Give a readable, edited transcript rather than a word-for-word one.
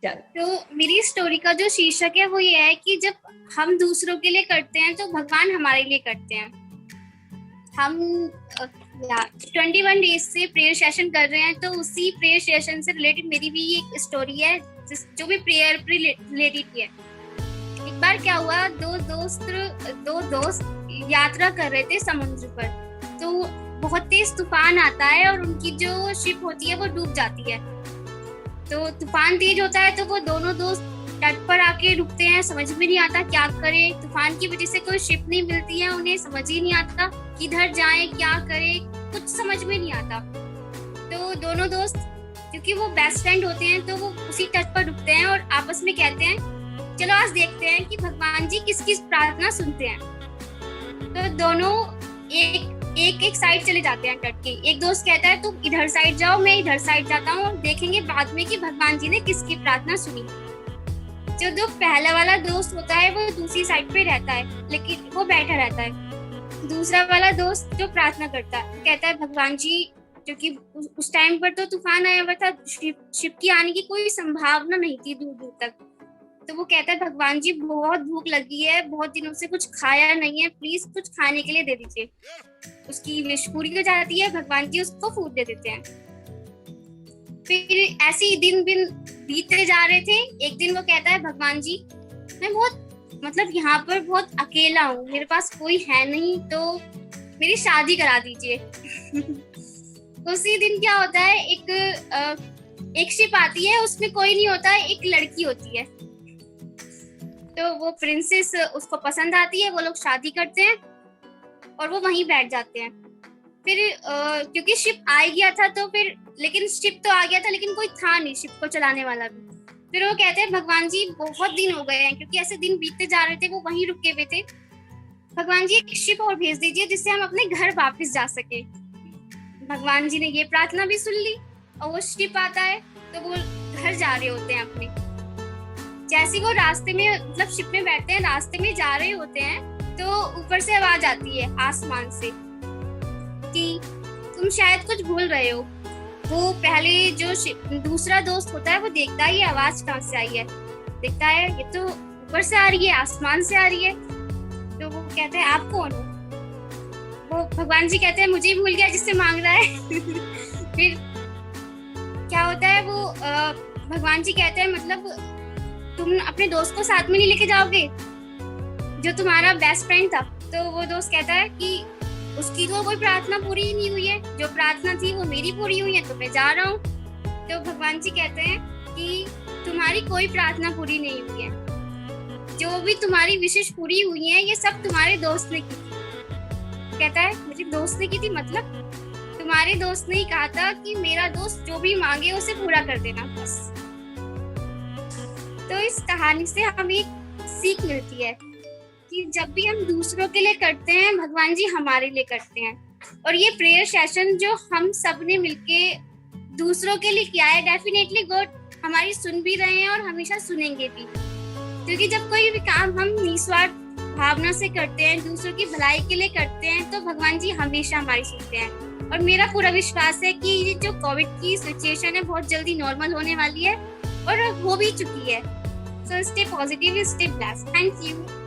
तो मेरी स्टोरी का जो शीर्षक है वो ये है कि जब हम दूसरों के लिए करते हैं तो भगवान हमारे लिए करते हैं। हम 21 डेज से प्रेयर सेशन कर रहे हैं, तो उसी प्रेयर सेशन से रिलेटेड मेरी भी एक स्टोरी है जो भी प्रेयर पे रिलेटेड है। एक बार क्या हुआ, दो दोस्त यात्रा कर रहे थे समुद्र पर, तो बहुत तेज तूफान आता है और उनकी जो शिप होती है वो डूब जाती है। तो तूफान तेज होता है तो वो दोनों दोस्त तट पर आके रुकते हैं, समझ में नहीं आता क्या करें। तूफान की वजह से कोई शिप नहीं मिलती है, उन्हें समझ ही नहीं आता किधर जाएं, क्या करें, कुछ समझ में नहीं आता। तो दोनों दोस्त, क्योंकि वो बेस्ट फ्रेंड होते हैं, तो वो उसी तट पर रुकते हैं और आपस में कहते हैं चलो आज देखते हैं कि भगवान जी किसकी प्रार्थना सुनते हैं। तो दोनों एक साइड चले जाते हैं तट के। एक दोस्त कहता है तुम इधर साइड जाओ, मैं इधर साइड जाता हूँ और देखेंगे बाद में कि भगवान जी ने किसकी प्रार्थना सुनी। जो पहला वाला दोस्त होता है वो दूसरी साइड पे रहता है, लेकिन वो बैठा रहता है। दूसरा वाला दोस्त जो प्रार्थना करता है कहता है भगवान जी, क्योंकि उस टाइम पर तो तूफान आया हुआ था, शिप की आने की कोई संभावना नहीं थी दूर दूर तक। तो वो कहता है भगवान जी बहुत भूख लगी है, बहुत दिनों से कुछ खाया नहीं है, प्लीज कुछ खाने के लिए दे दीजिए। उसकी विश पूरी हो जाती है, भगवान जी उसको फूड दे देते हैं। फिर ऐसे ही दिन बीतते जा रहे थे। एक दिन वो कहता है भगवान जी मैं बहुत यहाँ पर बहुत अकेला हूँ, मेरे पास कोई है नहीं, तो मेरी शादी करा दीजिए। उसी दिन क्या होता है, एक शिप आती है, उसमें कोई नहीं होता, एक लड़की होती है। तो वो प्रिंसेस उसको पसंद आती है, वो लोग शादी करते हैं और वो वहीं बैठ जाते हैं। फिर क्योंकि शिप आ गया था तो फिर, लेकिन शिप तो आ गया था लेकिन कोई था नहीं शिप को चलाने वाला भी। फिर वो कहते हैं भगवान जी बहुत दिन हो गए हैं, क्योंकि ऐसे दिन बीतते जा रहे थे, वो वहीं रुके हुए थे। भगवान जी एक शिप और भेज दीजिए जिससे हम अपने घर वापस जा सके। भगवान जी ने ये प्रार्थना भी सुन ली और वो शिप आता है, तो वो घर जा रहे होते हैं अपने। जैसे वो रास्ते में, मतलब शिप में बैठते हैं, रास्ते में जा रहे होते हैं, तो ऊपर से आवाज आती है आसमान से कि तुम शायद कुछ भूल रहे हो। वो पहले जो दूसरा दोस्त होता है वो देखता है ये आवाज कहाँ से आई है, देखता है ये तो ऊपर से आ रही है, आसमान से आ रही है। तो वो कहते हैं आप कौन हो? वो भगवान जी कहते हैं मुझे ही भूल गया जिससे मांग रहा है। फिर क्या होता है, वो भगवान जी कहते हैं मतलब तुम अपने दोस्त को साथ में नहीं लेके जाओगे जो तुम्हारा बेस्ट फ्रेंड था? तो वो दोस्त कहता है कि उसकी तो कोई प्रार्थना पूरी ही नहीं हुई है, जो प्रार्थना थी वो मेरी पूरी हुई है, तो मैं जा रहा हूँ। तो भगवान जी कहते हैं कि तुम्हारी कोई प्रार्थना पूरी नहीं हुई है, जो भी तुम्हारी विशेष पूरी हुई है ये सब तुम्हारे दोस्त ने की थी। कहता है मेरे दोस्त ने की थी? मतलब तुम्हारे दोस्त ने ही कहा था कि मेरा दोस्त जो भी मांगे उसे पूरा कर देना बस। तो इस कहानी से हमें एक सीख मिलती है कि जब भी हम दूसरों के लिए करते हैं भगवान जी हमारे लिए करते हैं। और ये प्रेयर सेशन जो हम सब ने मिलके दूसरों के लिए किया है, डेफिनेटली गॉड हमारी सुन भी रहे हैं और हमेशा सुनेंगे भी, क्योंकि जब कोई भी काम हम निस्वार्थ भावना से करते हैं, दूसरों की भलाई के लिए करते हैं, तो भगवान जी हमेशा हमारी सुनते हैं। और मेरा पूरा विश्वास है कि ये जो कोविड की सिचुएशन है बहुत जल्दी नॉर्मल होने वाली है और हो भी चुकी है। So stay positive, stay blessed. Thank you.